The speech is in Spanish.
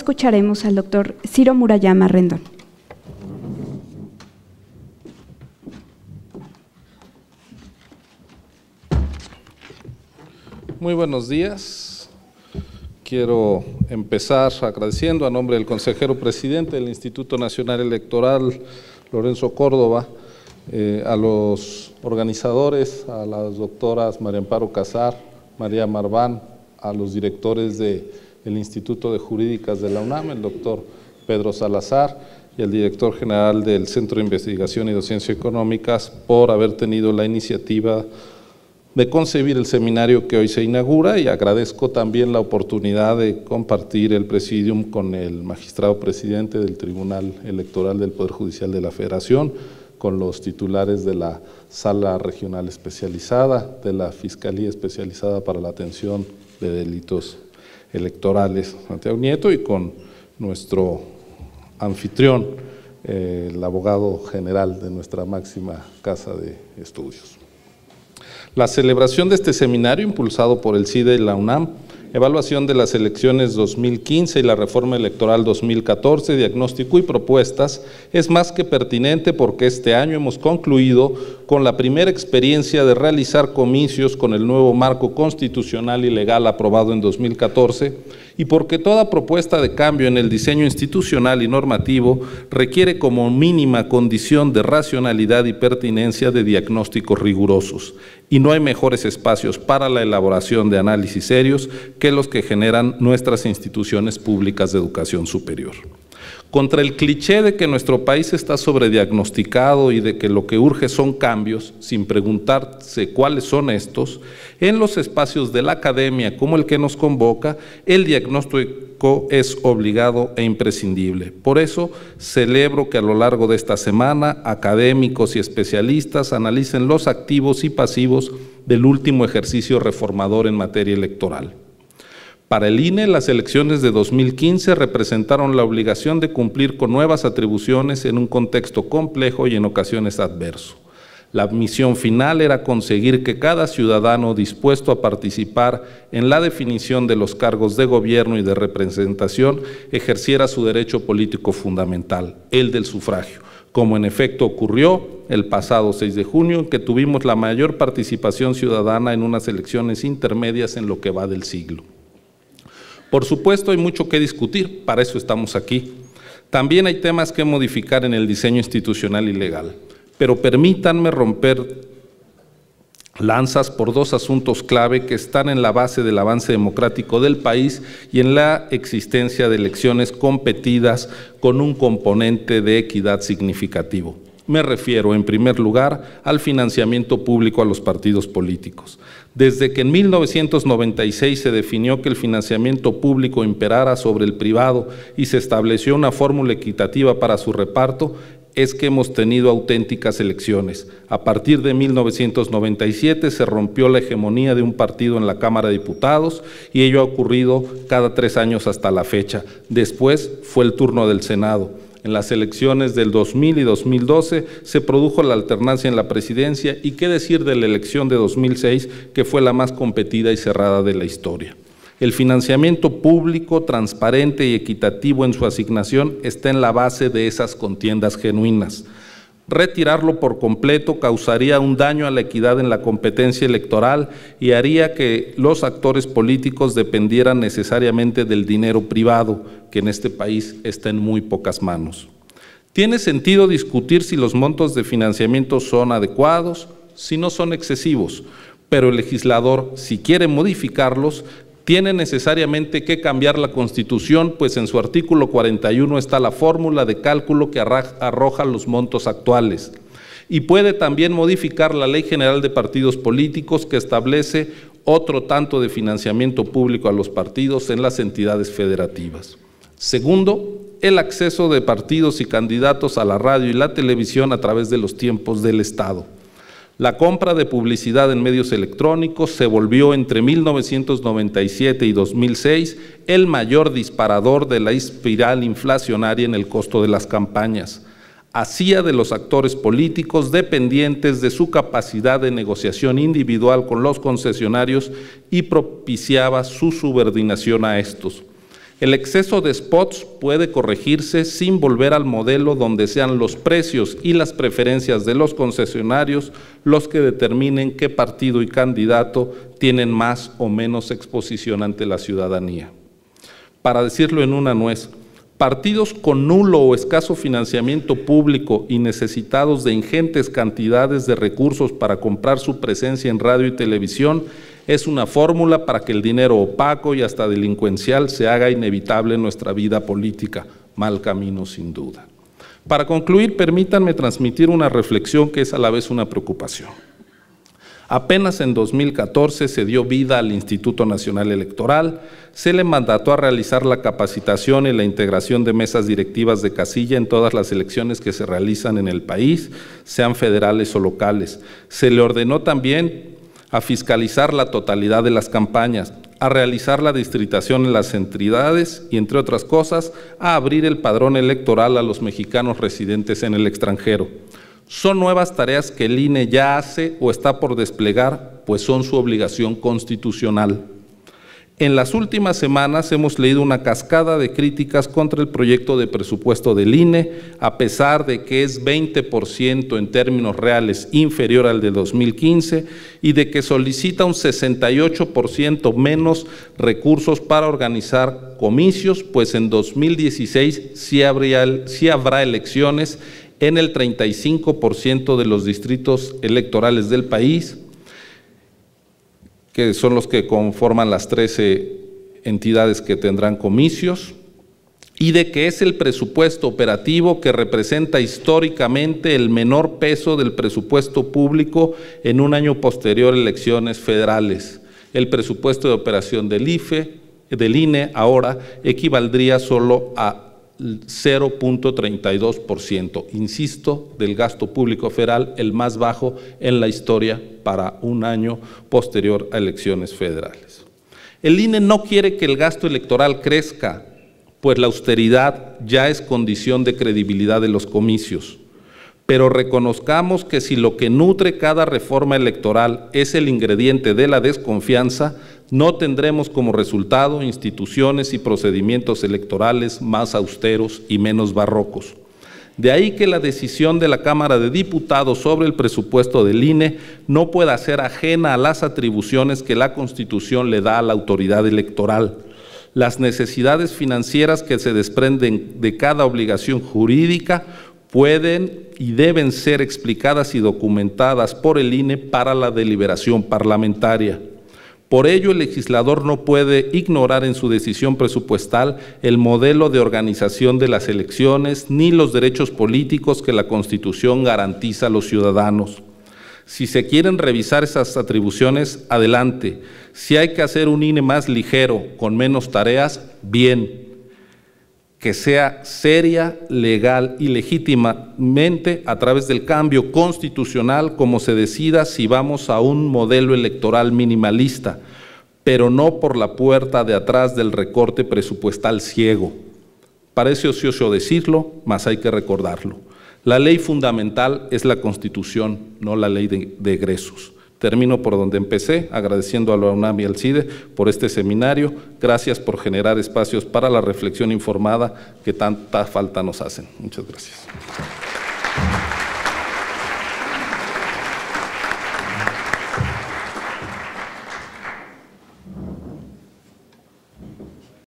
escucharemos al doctor Ciro Murayama Rendón. Muy buenos días. Quiero empezar agradeciendo a nombre del consejero presidente del Instituto Nacional Electoral, Lorenzo Córdoba, a los organizadores, a las doctoras María Amparo Casar, María Marván, a los directores del Instituto de Jurídicas de la UNAM, el doctor Pedro Salazar, y el director general del Centro de Investigación y Docencia Económicas por haber tenido la iniciativa de concebir el seminario que hoy se inaugura, y agradezco también la oportunidad de compartir el presidium con el magistrado presidente del Tribunal Electoral del Poder Judicial de la Federación, con los titulares de la Sala Regional Especializada, de la Fiscalía Especializada para la Atención de Delitos Electorales, Santiago Nieto, y con nuestro anfitrión, el abogado general de nuestra máxima casa de estudios. La celebración de este seminario, impulsado por el CIDE y la UNAM, evaluación de las elecciones 2015 y la reforma electoral 2014, diagnóstico y propuestas, es más que pertinente porque este año hemos concluido con la primera experiencia de realizar comicios con el nuevo marco constitucional y legal aprobado en 2014, y porque toda propuesta de cambio en el diseño institucional y normativo requiere como mínima condición de racionalidad y pertinencia de diagnósticos rigurosos, y no hay mejores espacios para la elaboración de análisis serios que los que generan nuestras instituciones públicas de educación superior. Contra el cliché de que nuestro país está sobrediagnosticado y de que lo que urge son cambios, sin preguntarse cuáles son estos, en los espacios de la academia como el que nos convoca, el diagnóstico es obligado e imprescindible. Por eso celebro que a lo largo de esta semana académicos y especialistas analicen los activos y pasivos del último ejercicio reformador en materia electoral. Para el INE, las elecciones de 2015 representaron la obligación de cumplir con nuevas atribuciones en un contexto complejo y en ocasiones adverso. La misión final era conseguir que cada ciudadano dispuesto a participar en la definición de los cargos de gobierno y de representación ejerciera su derecho político fundamental, el del sufragio, como en efecto ocurrió el pasado 6 de junio, en que tuvimos la mayor participación ciudadana en unas elecciones intermedias en lo que va del siglo. Por supuesto, hay mucho que discutir, para eso estamos aquí. También hay temas que modificar en el diseño institucional y legal, pero permítanme romper lanzas por dos asuntos clave que están en la base del avance democrático del país y en la existencia de elecciones competidas con un componente de equidad significativo. Me refiero, en primer lugar, al financiamiento público a los partidos políticos. Desde que en 1996 se definió que el financiamiento público imperara sobre el privado y se estableció una fórmula equitativa para su reparto, es que hemos tenido auténticas elecciones. A partir de 1997 se rompió la hegemonía de un partido en la Cámara de Diputados y ello ha ocurrido cada 3 años hasta la fecha. Después fue el turno del Senado. En las elecciones del 2000 y 2012 se produjo la alternancia en la presidencia, y qué decir de la elección de 2006, que fue la más competida y cerrada de la historia. El financiamiento público, transparente y equitativo en su asignación está en la base de esas contiendas genuinas. Retirarlo por completo causaría un daño a la equidad en la competencia electoral y haría que los actores políticos dependieran necesariamente del dinero privado, que en este país está en muy pocas manos. Tiene sentido discutir si los montos de financiamiento son adecuados, si no son excesivos, pero el legislador, si quiere modificarlos, tiene necesariamente que cambiar la Constitución, pues en su artículo 41 está la fórmula de cálculo que arroja los montos actuales. Y puede también modificar la Ley General de Partidos Políticos, que establece otro tanto de financiamiento público a los partidos en las entidades federativas. Segundo, el acceso de partidos y candidatos a la radio y la televisión a través de los tiempos del Estado. La compra de publicidad en medios electrónicos se volvió entre 1997 y 2006 el mayor disparador de la espiral inflacionaria en el costo de las campañas. Hacía de los actores políticos dependientes de su capacidad de negociación individual con los concesionarios y propiciaba su subordinación a estos. El exceso de spots puede corregirse sin volver al modelo donde sean los precios y las preferencias de los concesionarios los que determinen qué partido y candidato tienen más o menos exposición ante la ciudadanía. Para decirlo en una nuez, partidos con nulo o escaso financiamiento público y necesitados de ingentes cantidades de recursos para comprar su presencia en radio y televisión es una fórmula para que el dinero opaco y hasta delincuencial se haga inevitable en nuestra vida política. Mal camino, sin duda. Para concluir, permítanme transmitir una reflexión que es a la vez una preocupación. Apenas en 2014 se dio vida al Instituto Nacional Electoral, se le mandató a realizar la capacitación y la integración de mesas directivas de casilla en todas las elecciones que se realizan en el país, sean federales o locales. Se le ordenó también a fiscalizar la totalidad de las campañas, a realizar la distritación en las entidades y, entre otras cosas, a abrir el padrón electoral a los mexicanos residentes en el extranjero. Son nuevas tareas que el INE ya hace o está por desplegar, pues son su obligación constitucional. En las últimas semanas hemos leído una cascada de críticas contra el proyecto de presupuesto del INE, a pesar de que es 20% en términos reales inferior al de 2015 y de que solicita un 68% menos recursos para organizar comicios, pues en 2016 sí habrá elecciones en el 35% de los distritos electorales del país, que son los que conforman las 13 entidades que tendrán comicios, y de que es el presupuesto operativo que representa históricamente el menor peso del presupuesto público en un año posterior a elecciones federales. El presupuesto de operación del INE ahora equivaldría solo a 0.32%, insisto, del gasto público federal, el más bajo en la historia para un año posterior a elecciones federales. El INE no quiere que el gasto electoral crezca, pues la austeridad ya es condición de credibilidad de los comicios. Pero reconozcamos que si lo que nutre cada reforma electoral es el ingrediente de la desconfianza, no tendremos como resultado instituciones y procedimientos electorales más austeros y menos barrocos. De ahí que la decisión de la Cámara de Diputados sobre el presupuesto del INE no pueda ser ajena a las atribuciones que la Constitución le da a la autoridad electoral. Las necesidades financieras que se desprenden de cada obligación jurídica pueden y deben ser explicadas y documentadas por el INE para la deliberación parlamentaria. Por ello, el legislador no puede ignorar en su decisión presupuestal el modelo de organización de las elecciones ni los derechos políticos que la Constitución garantiza a los ciudadanos. Si se quieren revisar esas atribuciones, adelante. Si hay que hacer un INE más ligero, con menos tareas, bien. Que sea seria, legal y legítimamente a través del cambio constitucional como se decida si vamos a un modelo electoral minimalista, pero no por la puerta de atrás del recorte presupuestal ciego. Parece ocioso decirlo, mas hay que recordarlo. La ley fundamental es la Constitución, no la ley de egresos. Termino por donde empecé, agradeciendo a la UNAM y al CIDE por este seminario. Gracias por generar espacios para la reflexión informada que tanta falta nos hacen. Muchas gracias.